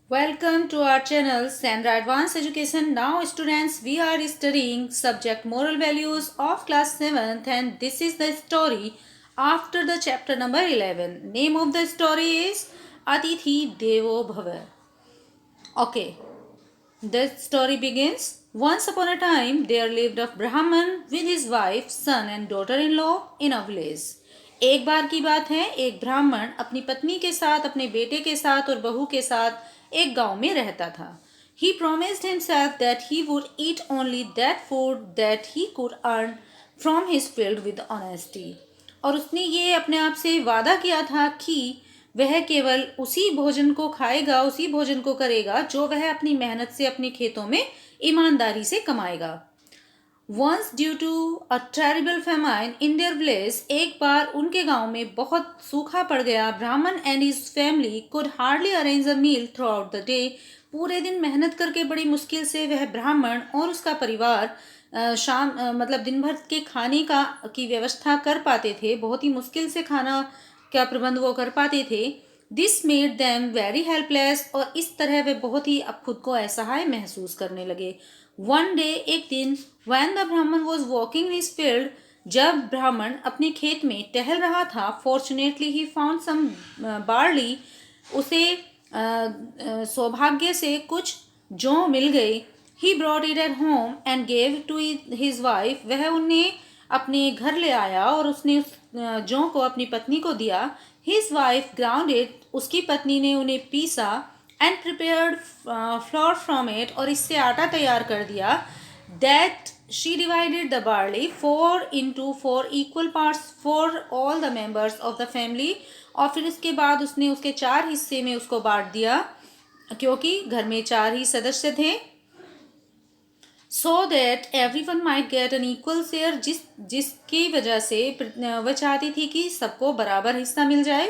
Welcome to our channel Sandra Advanced Education. Now students, we are studying subject moral values of class 7th and this is the story after the chapter number 11. Name of the story is Atithi Devo Bhava. Okay, the story begins. Once upon a time there lived a Brahman with his wife, son and daughter-in-law in a village. एक बार की बात है, एक ब्राह्मण अपनी पत्नी के साथ, अपने बेटे के साथ और बहू के साथ एक गांव में रहता था. He promised himself that he would eat only that food that he could earn from his field with honesty. और उसने ये अपने आप से वादा किया था कि वह केवल उसी भोजन को खाएगा, उसी भोजन को करेगा जो वह अपनी मेहनत से अपने खेतों में ईमानदारी से कमाएगा. Once due to a terrible famine in their village, एक बार उनके गांव में बहुत सूखा पड़ गया. ब्राह्मण and his family could hardly arrange a meal throughout the day. पूरे दिन मेहनत करके बड़ी मुश्किल से वह ब्राह्मण और उसका परिवार मतलब दिन भर के खाने की व्यवस्था कर पाते थे. बहुत ही मुश्किल से खाना का प्रबंध वो कर पाते थे. This made them very helpless. और इस तरह वे बहुत ही अब खुद को असहाय महसूस करने लगे. वन डे, एक दिन, when the Brahmin was walking his field, जब ब्राह्मण अपने खेत में टहल रहा था, fortunately he found some barley. उसे सौभाग्य से कुछ जौ मिल गई. He brought it at home and gave to his wife. वह उन्हें अपने घर ले आया और उसने उस जौ को अपनी पत्नी को दिया. His wife ground it. उसकी पत्नी ने उन्हें पीसा and prepared floor from it. और इससे आटा तैयार कर दिया. That she divided the barley 4 equal parts for all the members of the family. और फिर उसके बाद उसने उसके 4 हिस्से में उसको बांट दिया क्योंकि घर में 4 ही सदस्य थे. So that every one might get an equal share. जिसकी वजह से वह चाहती थी कि सबको बराबर हिस्सा मिल जाए.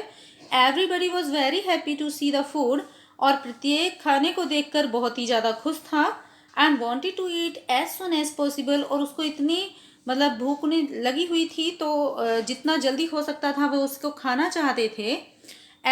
Everybody was very happy to see the food. और प्रत्येक खाने को देखकर बहुत ही ज़्यादा खुश था. And wanted to eat as soon as possible. और उसको इतनी मतलब भूख उन्हें लगी हुई थी तो जितना जल्दी हो सकता था वो उसको खाना चाहते थे.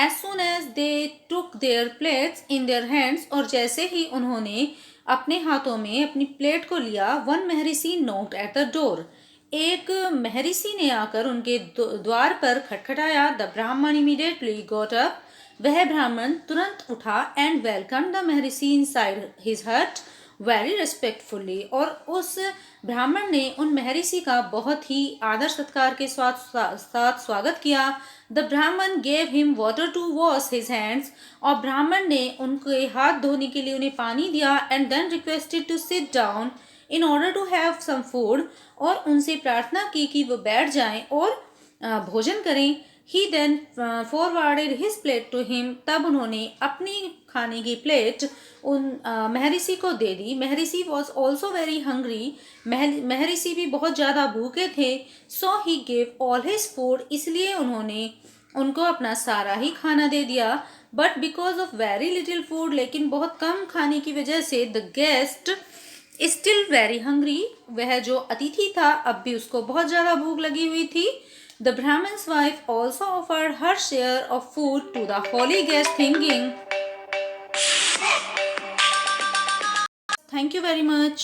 As soon as they took their plates in their hands. और जैसे ही उन्होंने अपने हाथों में अपनी प्लेट को लिया, one Maharshi knocked at the door. एक महर्षि ने आकर उनके द्वार पर खटखटाया. द ब्राह्मण इमीडिएटली गॉट अप. वह ब्राह्मण तुरंत उठा and welcome the Maharshi inside his हट वेरी रिस्पेक्टफुल्ली. और उस ब्राह्मण ने उन महर्षि का बहुत ही आदर सत्कार के साथ स्वागत किया. The Brahmin gave him water to wash his hands. और ब्राह्मण ने उनके हाथ धोने के लिए उन्हें पानी दिया. And then requested to sit down in order to have some food. और उनसे प्रार्थना की कि वो बैठ जाएं और भोजन करें. He then forwarded his plate to him. तब उन्होंने अपनी खाने की प्लेट उन महर्षि को दे दी. महर्षि was also very hungry. महर्षि भी बहुत ज़्यादा भूखे थे. So he gave all his food. इसलिए उन्होंने उनको अपना सारा ही खाना दे दिया. But because of very little food, लेकिन बहुत कम खाने की वजह से the guest still very hungry. वह जो अतिथि था अब भी उसको बहुत ज़्यादा भूख लगी हुई थी. The Brahman's wife also offered her share of food to the holy guest, thinking, thank you very much.